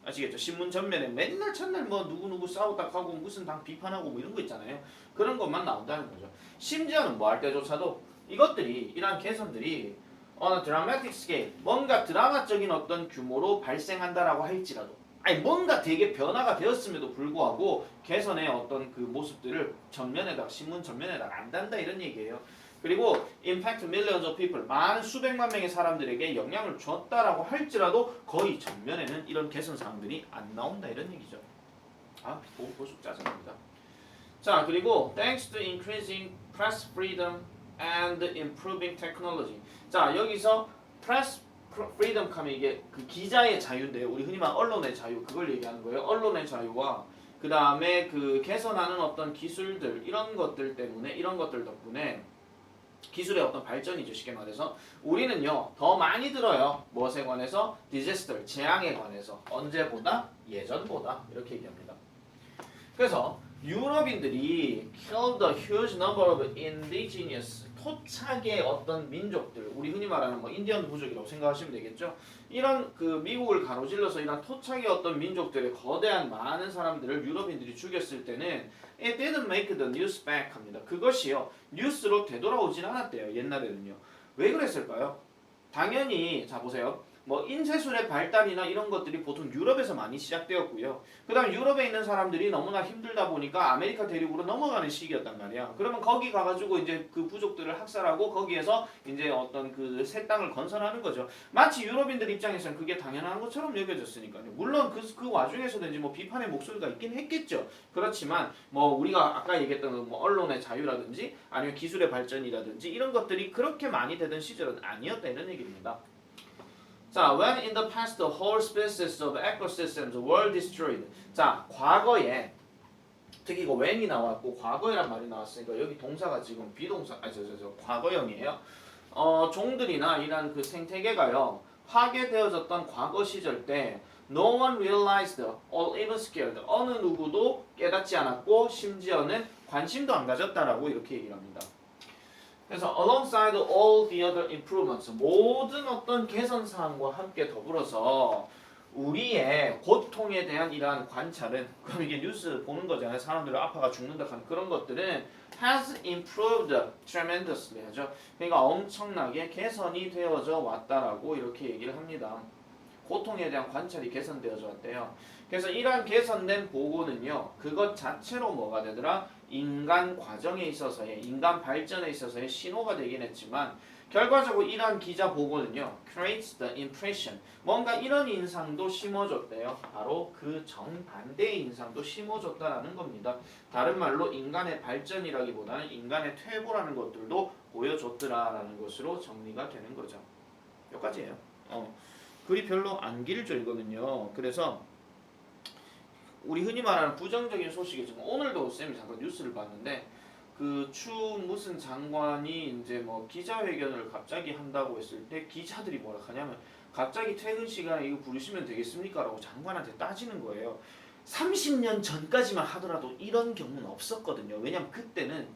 아시겠죠? 신문 전면에 맨날 첫날 뭐 누구누구 싸우다 하고 무슨 당 비판하고 뭐 이런 거 있잖아요. 그런 것만 나온다는 거죠. 심지어는 뭐 할 때조차도 이것들이 이러한 개선들이 on a dramatic scale 뭔가 드라마적인 어떤 규모로 발생한다라고 할지라도 아니 뭔가 되게 변화가 되었음에도 불구하고 개선의 어떤 그 모습들을 전면에다가 신문 전면에다가 안 단다 이런 얘기예요. 그리고 impact millions of people 많은 수백만 명의 사람들에게 영향을 줬다라고 할지라도 거의 전면에는 이런 개선 사항들이 안 나온다 이런 얘기죠. 아, 벌써 짜증납니다. 자, 그리고 thanks to increasing press freedom and improving technology. 자, 여기서 press freedom 하면 이게 그 기자의 자유인데요. 우리 흔히 말하는 언론의 자유 그걸 얘기하는 거예요. 언론의 자유와 그 다음에 그 개선하는 어떤 기술들 이런 것들 때문에 이런 것들 덕분에 기술의 어떤 발전이죠. 쉽게 말해서 우리는요 더 많이 들어요. 무엇에 관해서? disaster, 재앙에 관해서 언제보다? 예전보다 이렇게 얘기합니다. 그래서 유럽인들이 killed a huge number of indigenous 토착의 어떤 민족들 우리 흔히 말하는 뭐 인디언 부족이라고 생각하시면 되겠죠. 이런 그 미국을 가로질러서 이런 토착의 어떤 민족들의 거대한 많은 사람들을 유럽인들이 죽였을 때는 it didn't make the news back 합니다. 그것이요 뉴스로 되돌아오진 않았대요. 옛날에는요. 왜 그랬을까요? 당연히 자 보세요. 뭐 인쇄술의 발달이나 이런 것들이 보통 유럽에서 많이 시작되었고요. 그 다음 유럽에 있는 사람들이 너무나 힘들다 보니까 아메리카 대륙으로 넘어가는 시기였단 말이야. 그러면 거기 가가지고 이제 그 부족들을 학살하고 거기에서 이제 어떤 그 새 땅을 건설하는 거죠. 마치 유럽인들 입장에서는 그게 당연한 것처럼 여겨졌으니까요. 물론 그 와중에서도 이제 뭐 비판의 목소리가 있긴 했겠죠. 그렇지만 뭐 우리가 아까 얘기했던 뭐 언론의 자유라든지 아니면 기술의 발전이라든지 이런 것들이 그렇게 많이 되던 시절은 아니었다 이런 얘기입니다. 자, when in the past the whole species of ecosystems were destroyed. 자, 과거에 특히 이거 when이 나왔고 과거에란 말이 나왔으니까 여기 동사가 지금 비동사 과거형이에요. 종들이나 이런 그 생태계가요 파괴되어졌던 과거 시절 때 no one realized or even scared. 어느 누구도 깨닫지 않았고 심지어는 관심도 안 가졌다라고 이렇게 얘기를 합니다. 그래서 alongside all the other improvements 모든 어떤 개선 사항과 함께 더불어서 우리의 고통에 대한 이러한 관찰은 그럼 이게 뉴스 보는 거잖아요. 사람들이 아파가 죽는다 하는 그런 것들은 has improved tremendously 하죠. 그러니까 엄청나게 개선이 되어져 왔다라고 이렇게 얘기를 합니다. 고통에 대한 관찰이 개선되어져 왔대요. 그래서 이러한 개선된 보고는요. 그것 자체로 뭐가 되더라? 인간 과정에 있어서의 인간 발전에 있어서의 신호가 되긴 했지만 결과적으로 이러한 기자 보고는요. creates the impression. 뭔가 이런 인상도 심어줬대요. 바로 그 정반대의 인상도 심어줬다라는 겁니다. 다른 말로 인간의 발전이라기보다는 인간의 퇴보라는 것들도 보여줬더라라는 것으로 정리가 되는 거죠. 여기까지예요. 글이 별로 안 길죠 이거는요. 그래서 우리 흔히 말하는 부정적인 소식이지만 오늘도 쌤이 잠깐 뉴스를 봤는데 그 추 무슨 장관이 이제 뭐 기자회견을 갑자기 한다고 했을 때 기자들이 뭐라 하냐면 갑자기 퇴근 시간에 이거 부르시면 되겠습니까? 라고 장관한테 따지는 거예요. 30년 전까지만 하더라도 이런 경우는 없었거든요. 왜냐면 그때는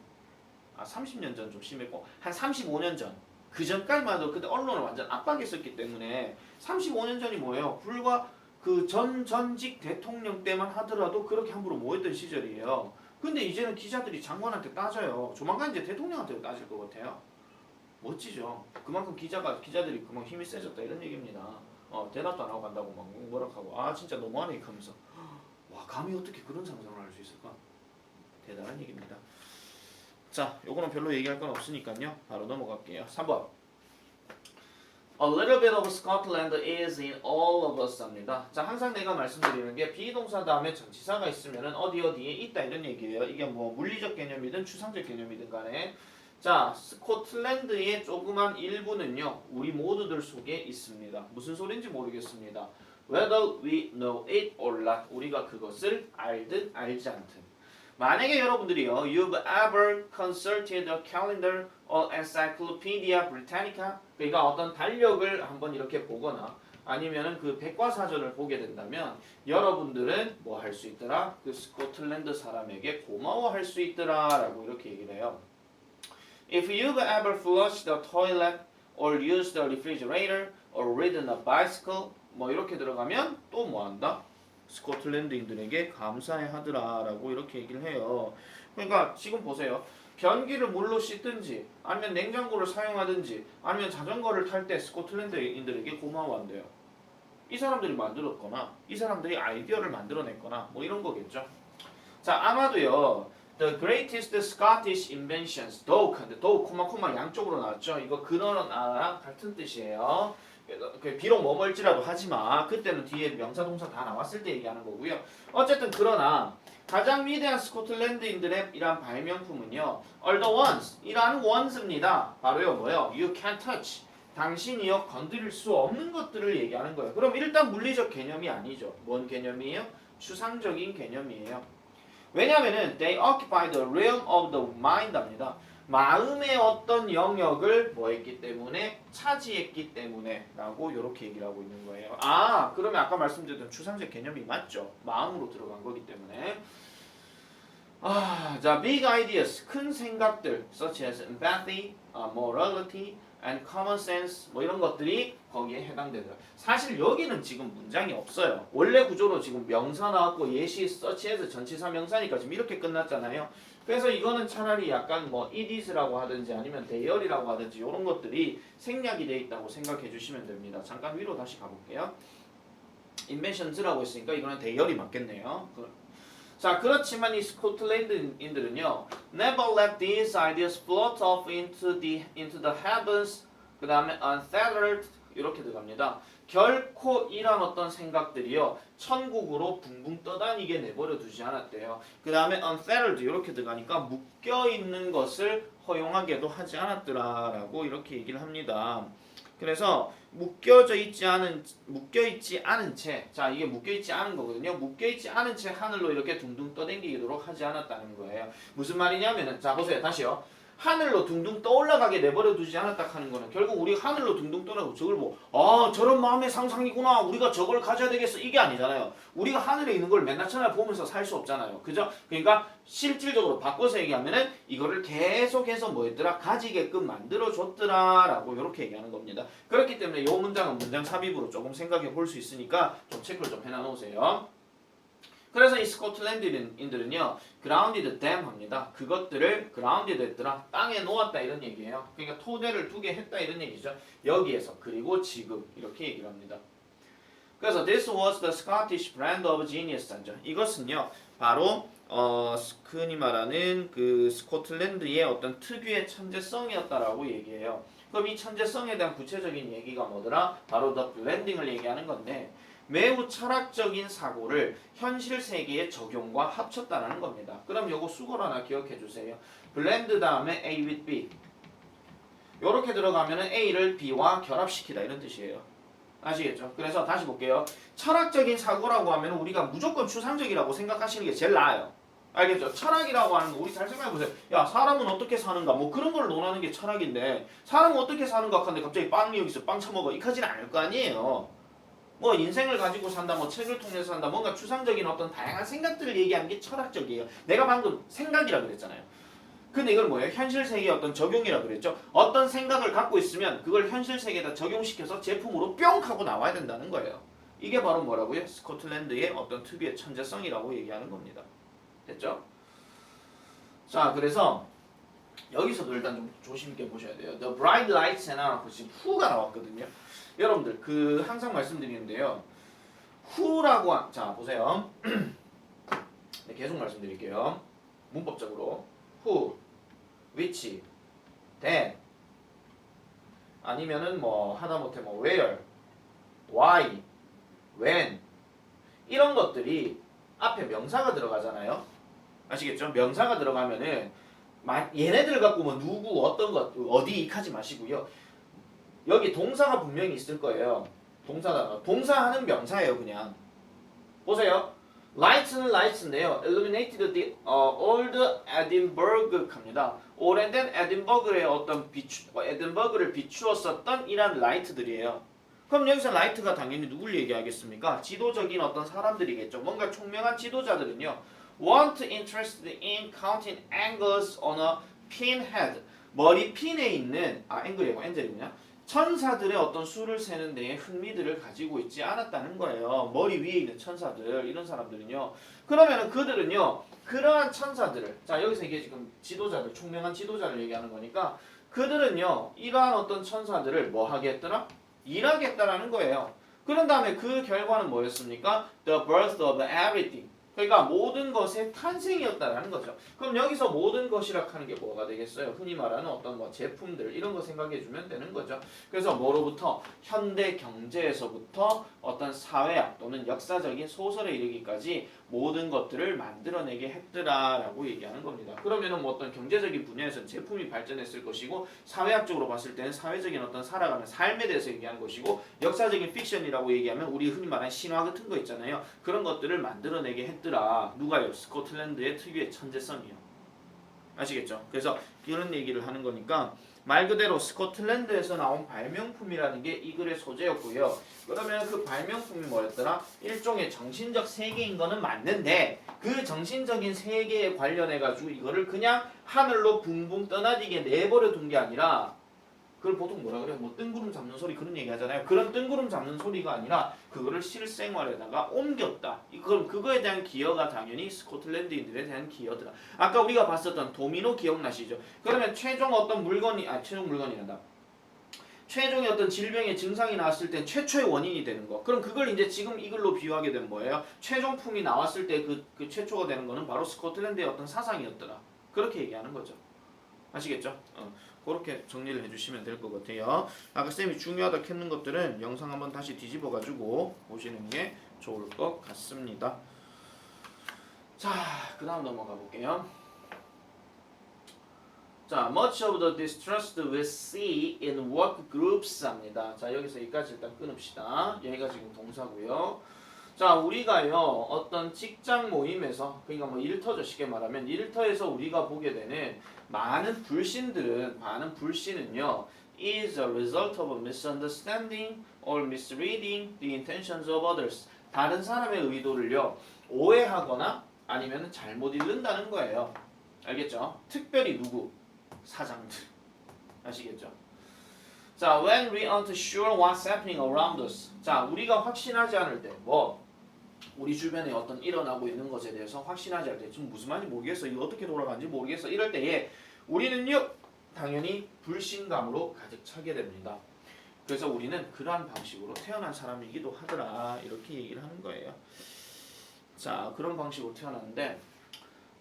30년 전 좀 심했고 한 35년 전 그 전까지만 해도 그때 언론을 완전 압박했었기 때문에 35년 전이 뭐예요? 불과 그 전직 대통령 때만 하더라도 그렇게 함부로 모였던 시절이에요. 근데 이제는 기자들이 장관한테 따져요. 조만간 이제 대통령한테 따질 것 같아요. 멋지죠. 그만큼 기자들이 그만큼 힘이 세졌다 이런 얘기입니다. 대답도 안 하고 간다고 막 뭐라 하고 진짜 너무하네 하면서 와 감히 어떻게 그런 상상을 할 수 있을까? 대단한 얘기입니다. 자, 요거는 별로 얘기할 건 없으니까요. 바로 넘어갈게요. 3번. A little bit of Scotland is in all of us 합니다. 자, 항상 내가 말씀드리는 게 비동사 다음에 전치사가 있으면은 어디에 있다 이런 얘기예요. 이게 뭐 물리적 개념이든 추상적 개념이든 간에 자, 스코틀랜드의 조그만 일부는요. 우리 모두들 속에 있습니다. 무슨 소린지 모르겠습니다. Whether we know it or not. 우리가 그것을 알든 알지 않든. 만약에 여러분들이요, you've ever consulted a calendar or encyclopedia Britannica, 그러니까 어떤 달력을 한번 이렇게 보거나 아니면은 그 백과사전을 보게 된다면 여러분들은 뭐 할 수 있더라? 그 스코틀랜드 사람에게 고마워할 수 있더라라고 이렇게 얘기를 해요. If you've ever flushed the toilet or used the refrigerator or ridden a bicycle, 뭐 이렇게 들어가면 또 뭐 한다? 스코틀랜드인들에게 감사해 하더라라고 이렇게 얘기를 해요. 그러니까 지금 보세요. 변기를 물로 씻든지 아니면 냉장고를 사용하든지 아니면 자전거를 탈 때 스코틀랜드인들에게 고마워한대요. 이 사람들이 만들었거나 이 사람들이 아이디어를 만들어냈거나 뭐 이런 거겠죠. 자, 아마도요. The greatest Scottish inventions. 근데 코마 양쪽으로 나왔죠. 이거 그러나랑 같은 뜻이에요. 비록 뭐뭐일지라도 하지마. 그때는 뒤에 명사 동사 다 나왔을 때 얘기하는 거고요. 어쨌든 그러나 가장 위대한 스코틀랜드인들의 이러한 발명품은요. Are the ones. 이러한 ones입니다. 바로요 뭐요? You can't touch. 당신이요 건드릴 수 없는 것들을 얘기하는 거예요. 그럼 일단 물리적 개념이 아니죠. 뭔 개념이에요? 추상적인 개념이에요. 왜냐하면은 they occupy the realm of the mind 합니다. 마음의 어떤 영역을 뭐 했기 때문에 차지했기 때문에 라고 이렇게 얘기를 하고 있는 거예요. 아 그러면 아까 말씀드렸던 추상적 개념이 맞죠. 마음으로 들어간 거기 때문에 자 big ideas 큰 생각들 such as empathy, morality and common sense 뭐 이런 것들이 거기에 해당되죠. 사실 여기는 지금 문장이 없어요. 원래 구조로 지금 명사 나왔고 예시 such as 전치사 명사니까 지금 이렇게 끝났잖아요. 그래서 이거는 차라리 약간 뭐 it is라고 하든지 아니면 there이라고 하든지 이런 것들이 생략이 돼 있다고 생각해 주시면 됩니다. 잠깐 위로 다시 가볼게요. inventions라고 했으니까 이거는 there이 맞겠네요. 자 그렇지만 이 스코틀랜드인들은요 never let these ideas float off into the heavens 그 다음에 unfettered 이렇게 들어갑니다. 결코 이런 어떤 생각들이요 천국으로 붕붕 떠다니게 내버려 두지 않았대요. 그 다음에 unfettered 이렇게 들어가니까 묶여있는 것을 허용하게도 하지 않았더라라고 이렇게 얘기를 합니다. 그래서 묶여있지 않은 채, 자 이게 묶여있지 않은 거거든요. 묶여있지 않은 채 하늘로 이렇게 둥둥 떠다니도록 하지 않았다는 거예요. 무슨 말이냐면은 자 보세요 다시요. 하늘로 둥둥 떠올라가게 내버려 두지 않았다 하는 거는 결국 우리가 하늘로 둥둥 떠나고 저걸 뭐 저런 마음의 상상이구나 우리가 저걸 가져야 되겠어 이게 아니잖아요. 우리가 하늘에 있는 걸 맨날 보면서 살 수 없잖아요. 그죠? 그러니까 실질적으로 바꿔서 얘기하면은 이거를 계속해서 뭐였더라 가지게끔 만들어줬더라 라고 이렇게 얘기하는 겁니다. 그렇기 때문에 이 문장은 문장 삽입으로 조금 생각해 볼 수 있으니까 좀 체크를 좀 해놔 놓으세요. 그래서 이 스코틀랜드인들은요 grounded them 합니다. 그것들을 grounded 했더라 땅에 놓았다 이런 얘기예요. 그러니까 토대를 두게 했다 이런 얘기죠. 여기에서 그리고 지금 이렇게 얘기를 합니다. 그래서 this was the Scottish brand of genius 단죠. 이것은요 바로 흔히 말하는 그 스코틀랜드의 어떤 특유의 천재성이었다라고 얘기해요. 그럼 이 천재성에 대한 구체적인 얘기가 뭐더라? 바로 the blending을 얘기하는 건데 매우 철학적인 사고를 현실 세계의 적용과 합쳤다는 겁니다. 그럼 요거 수고로 하나 기억해 주세요. blend 다음에 A with B 요렇게 들어가면은 A를 B와 결합시키다 이런 뜻이에요. 아시겠죠? 그래서 다시 볼게요. 철학적인 사고라고 하면 우리가 무조건 추상적이라고 생각하시는 게 제일 나아요. 알겠죠? 철학이라고 하는 거 우리 잘 생각해보세요. 야 사람은 어떻게 사는가 뭐 그런 걸 논하는 게 철학인데 사람은 어떻게 사는가 하는데 갑자기 빵이 여기서 빵 처먹어 이까지는 않을 거 아니에요. 뭐 인생을 가지고 산다 뭐 책을 통해서 산다 뭔가 추상적인 어떤 다양한 생각들을 얘기하는 게 철학적이에요. 내가 방금 생각이라 그랬잖아요. 근데 이건 뭐예요? 현실 세계의 어떤 적용이라 그랬죠. 어떤 생각을 갖고 있으면 그걸 현실 세계에다 적용시켜서 제품으로 뿅 하고 나와야 된다는 거예요. 이게 바로 뭐라고요? 스코틀랜드의 어떤 특유의 천재성이라고 얘기하는 겁니다. 됐죠? 자 그래서 여기서도 일단 좀 조심 있게 보셔야 돼요. The bright lights 해놔놓고 지금 who가 나왔거든요. 여러분들 그 항상 말씀드리는데요. who라고 자 보세요. 네, 계속 말씀드릴게요. 문법적으로 who, which, then 아니면은 뭐 하다못해 뭐 where, why, when 이런 것들이 앞에 명사가 들어가잖아요. 아시겠죠? 명사가 들어가면은 얘네들 갖고 뭐 누구 어떤 것 어디 익하지 마시고요. 여기 동사가 분명히 있을 거예요. 동사하는 명사예요 그냥. 보세요. light는 lights인데요. illuminated the old Edinburgh 갑니다. 오래된 에딘버그의 어떤 에딘버그를 비추었었던 이런 light들이에요. 그럼 여기서 light가 당연히 누굴 얘기하겠습니까? 지도적인 어떤 사람들이겠죠. 뭔가 총명한 지도자들은요. weren't interested in counting angles on a pinhead. 머리핀에 있는 앵글이고 엔젤이구나. 천사들의 어떤 수를 세는 데에 흥미들을 가지고 있지 않았다는 거예요. 머리 위에 있는 천사들 이런 사람들은요. 그러면은 그들은요. 그러한 천사들을 자 여기서 이게 지금 지도자들 총명한 지도자를 얘기하는 거니까 그들은요. 이러한 어떤 천사들을 뭐 하겠더라? 일하겠다라는 거예요. 그런 다음에 그 결과는 뭐였습니까? The birth of everything. 그러니까 모든 것의 탄생이었다라는 거죠. 그럼 여기서 모든 것이라 하는 게 뭐가 되겠어요? 흔히 말하는 어떤 뭐 제품들 이런 거 생각해 주면 되는 거죠. 그래서 뭐로부터 현대 경제에서부터 어떤 사회학 또는 역사적인 소설에 이르기까지 모든 것들을 만들어내게 했더라라고 얘기하는 겁니다. 그러면은 뭐 어떤 경제적인 분야에서는 제품이 발전했을 것이고 사회학적으로 봤을 때는 사회적인 어떤 살아가는 삶에 대해서 얘기하는 것이고 역사적인 픽션이라고 얘기하면 우리 흔히 말하는 신화 같은 거 있잖아요. 그런 것들을 만들어내게 했더라. 누가요? 스코틀랜드의 특유의 천재성이요. 아시겠죠? 그래서 이런 얘기를 하는 거니까 말 그대로 스코틀랜드에서 나온 발명품이라는 게 이 글의 소재였고요. 그러면 그 발명품이 뭐였더라? 일종의 정신적 세계인 거는 맞는데 그 정신적인 세계에 관련해 가지고 이거를 그냥 하늘로 붕붕 떠나지게 내버려 둔 게 아니라 그걸 보통 뭐라 그래요? 뭐 뜬구름 잡는 소리 그런 얘기 하잖아요. 그런 뜬구름 잡는 소리가 아니라 그거를 실생활에다가 옮겼다. 그럼 그거에 대한 기여가 당연히 스코틀랜드인들에 대한 기여더라. 아까 우리가 봤었던 도미노 기억나시죠? 그러면 최종 어떤 물건이 최종 물건이란다. 최종의 어떤 질병의 증상이 나왔을 때 최초의 원인이 되는 거. 그럼 그걸 이제 지금 이걸로 비유하게 된 뭐예요? 최종품이 나왔을 때 그 최초가 되는 거는 바로 스코틀랜드의 어떤 사상이었더라. 그렇게 얘기하는 거죠. 아시겠죠? 그렇게 정리를 해주시면 될 것 같아요. 아까 쌤이 중요하다 했는 것들은 영상 한번 다시 뒤집어가지고 보시는 게 좋을 것 같습니다. 자, 그 다음 넘어가 볼게요. 자, much of the distrust we see in work groups 합니다. 자, 여기서 여기까지 일단 끊읍시다. 여기가 지금 동사고요. 자, 우리가요 어떤 직장 모임에서 그러니까 뭐 일터죠 쉽게 말하면 일터에서 우리가 보게 되는 많은 불신은요 is a result of a misunderstanding or misreading the intentions of others. 다른 사람의 의도를요 오해하거나 아니면 잘못 읽는다는 거예요. 알겠죠? 특별히 누구? 사장들. 아시겠죠? 자, when we aren't sure what's happening around us. 자, 우리가 확신하지 않을 때, 우리 주변에 어떤 일어나고 있는 것에 대해서 확신하지 않을 때, 지금 무슨 말인지 모르겠어, 이거 어떻게 돌아가는지 모르겠어, 이럴 때에 우리는요, 당연히 불신감으로 가득 차게 됩니다. 그래서 우리는 그러한 방식으로 태어난 사람이기도 하더라, 이렇게 얘기를 하는 거예요. 자, 그런 방식으로 태어났는데,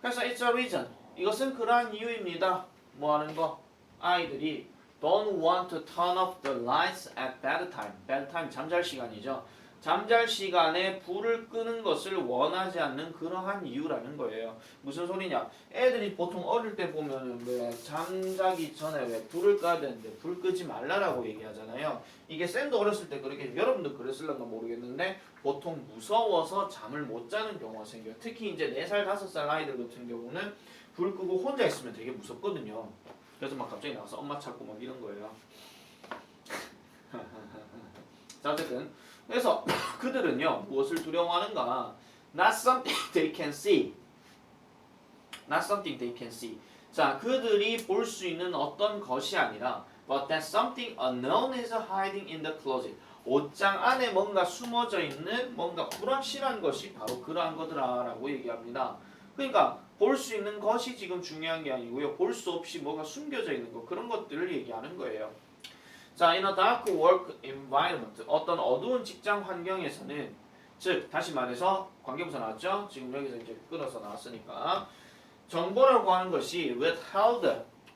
그래서 it's a reason. 이것은 그러한 이유입니다. 뭐 하는 거? 아이들이 don't want to turn off the lights at bedtime. bedtime 잠잘 시간이죠. 잠잘 시간에 불을 끄는 것을 원하지 않는 그러한 이유라는 거예요. 무슨 소리냐? 애들이 보통 어릴 때 보면 왜 잠자기 전에 왜 불을 꺼야 되는데 불 끄지 말라라고 얘기하잖아요. 이게 쌤도 어렸을 때 그렇게 여러분도 그랬을런가 모르겠는데 보통 무서워서 잠을 못 자는 경우가 생겨요. 특히 이제 4살, 5살 아이들 같은 경우는 불 끄고 혼자 있으면 되게 무섭거든요. 그래서 막 갑자기 나가서 엄마 찾고 막 이런 거예요. 자, 어쨌든 그래서 그들은요 무엇을 두려워하는가? Not something they can see. Not something they can see. 자, 그들이 볼 수 있는 어떤 것이 아니라 But that something unknown is hiding in the closet. 옷장 안에 뭔가 숨어져 있는 뭔가 불확실한 것이 바로 그러한 거더라라고 얘기합니다. 그러니까 볼 수 있는 것이 지금 중요한 게 아니고요. 볼 수 없이 뭐가 숨겨져 있는 거 그런 것들을 얘기하는 거예요. 자, in a dark work environment 어떤 어두운 직장 환경에서는 즉 다시 말해서 관계부사 나왔죠? 지금 여기서 이제 끊어서 나왔으니까 정보라고 하는 것이 withheld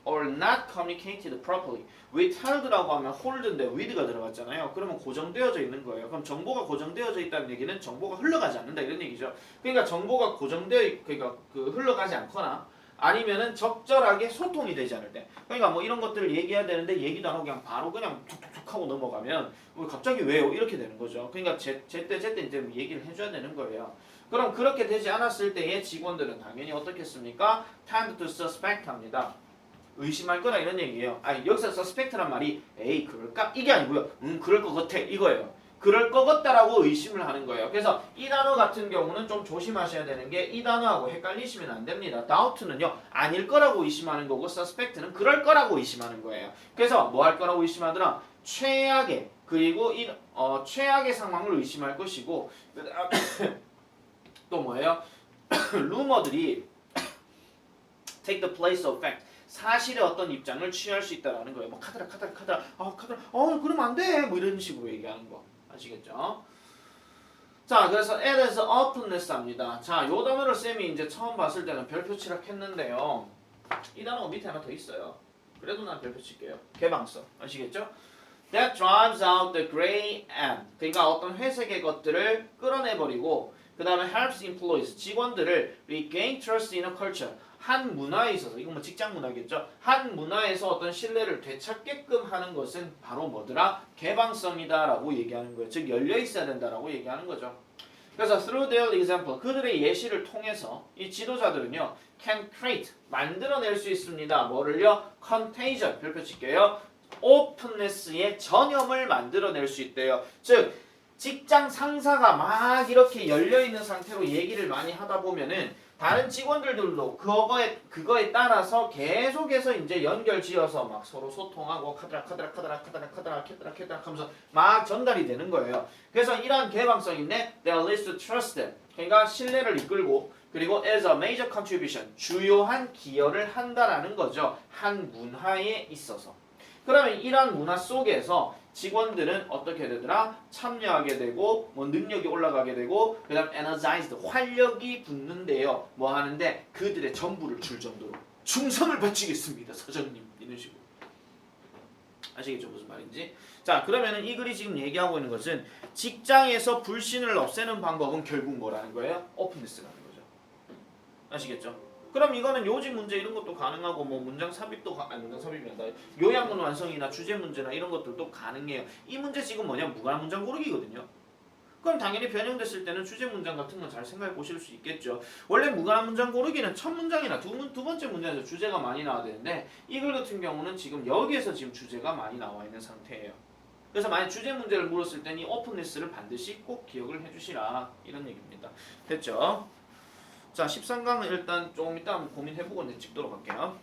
or not communicated properly. withheld라고 하면 hold인데 with가 들어갔잖아요. 그러면 고정되어져 있는 거예요. 그럼 정보가 고정되어져 있다는 얘기는 정보가 흘러가지 않는다 이런 얘기죠. 그러니까 정보가 그러니까 흘러가지 않거나 아니면은 적절하게 소통이 되지 않을 때. 그러니까 뭐 이런 것들을 얘기해야 되는데 얘기도 안 하고 그냥 바로 그냥 툭툭툭 하고 넘어가면 갑자기 왜요? 이렇게 되는 거죠. 그러니까 제때 이제 얘기를 해줘야 되는 거예요. 그럼 그렇게 되지 않았을 때의 직원들은 당연히 어떻게 했습니까? Tend to suspect 합니다. 의심할 거나 이런 얘기예요. 아니 여기서 suspect란 말이 에이 그럴까? 이게 아니고요. 그럴 것 같아 이거예요. 그럴 것 같다라고 의심을 하는 거예요. 그래서 이 단어 같은 경우는 좀 조심하셔야 되는 게 이 단어하고 헷갈리시면 안 됩니다. doubt는요 아닐 거라고 의심하는 거고 suspect는 그럴 거라고 의심하는 거예요. 그래서 뭐 할 거라고 의심하더라? 최악의 그리고 최악의 상황을 의심할 것이고 또 뭐예요? 루머들이 take the place of fact 사실의 어떤 입장을 취할 수 있다라는 거예요. 뭐 카드라 그러면 안 돼. 뭐 이런 식으로 얘기하는 거 아시겠죠? 자, 그래서 add에서 openness 합니다. 자, 요 단어를 쌤이 이제 처음 봤을 때는 별표 칠학했는데요. 이 단어가 밑에 하나 더 있어요. 그래도 난 별표 칠게요. 개방성. 아시겠죠? That drives out the gray and. 그러니까 어떤 회색의 것들을 끌어내버리고 그 다음에 helps employees, 직원들을 regain trust in a culture. 한 문화에 있어서, 이건 뭐 직장 문화겠죠? 한 문화에서 어떤 신뢰를 되찾게끔 하는 것은 바로 뭐더라? 개방성이다 라고 얘기하는 거예요. 즉 열려 있어야 된다라고 얘기하는 거죠. 그래서 through their example, 그들의 예시를 통해서 이 지도자들은요 can create, 만들어낼 수 있습니다. 뭐를요? contagion, 별표 칠게요. openness의 전염을 만들어낼 수 있대요. 즉 직장 상사가 막 이렇게 열려있는 상태로 얘기를 많이 하다 보면은 다른 직원들도 그거에 따라서 계속해서 이제 연결지어서 막 서로 소통하고 카드락 하면서 막 전달이 되는 거예요. 그래서 이러한 개방성인데 that leads to trust. 그러니까 신뢰를 이끌고 그리고 as a major contribution, 주요한 기여를 한다라는 거죠. 한 문화에 있어서. 그러면 이러한 문화 속에서 직원들은 어떻게 되더라? 참여하게 되고 뭐 능력이 올라가게 되고 그 다음 energized, 활력이 붙는데요. 뭐 하는데 그들의 전부를 줄 정도로 충성을 바치겠습니다. 사장님. 이런 식으로. 아시겠죠? 무슨 말인지? 자, 그러면은 이 글이 지금 얘기하고 있는 것은 직장에서 불신을 없애는 방법은 결국 뭐라는 거예요? 오픈니스라는 거죠. 아시겠죠? 그럼 이거는 요지 문제 이런 것도 가능하고 뭐 문장 삽입도 아니 문장 삽입이란다. 요약문 완성이나 주제 문제나 이런 것들도 가능해요. 이 문제 지금 뭐냐? 무관한 문장 고르기거든요. 그럼 당연히 변형됐을 때는 주제 문장 같은 건 잘 생각해 보실 수 있겠죠. 원래 무관한 문장 고르기는 첫 문장이나 두 번째 문장에서 주제가 많이 나와야 되는데 이 글 같은 경우는 지금 여기에서 지금 주제가 많이 나와 있는 상태예요. 그래서 만약 주제 문제를 물었을 때는 이 오픈니스를 반드시 꼭 기억을 해주시라 이런 얘기입니다. 됐죠? 자, 13강은 일단 조금 이따 고민해보고 이제 찍도록 할게요.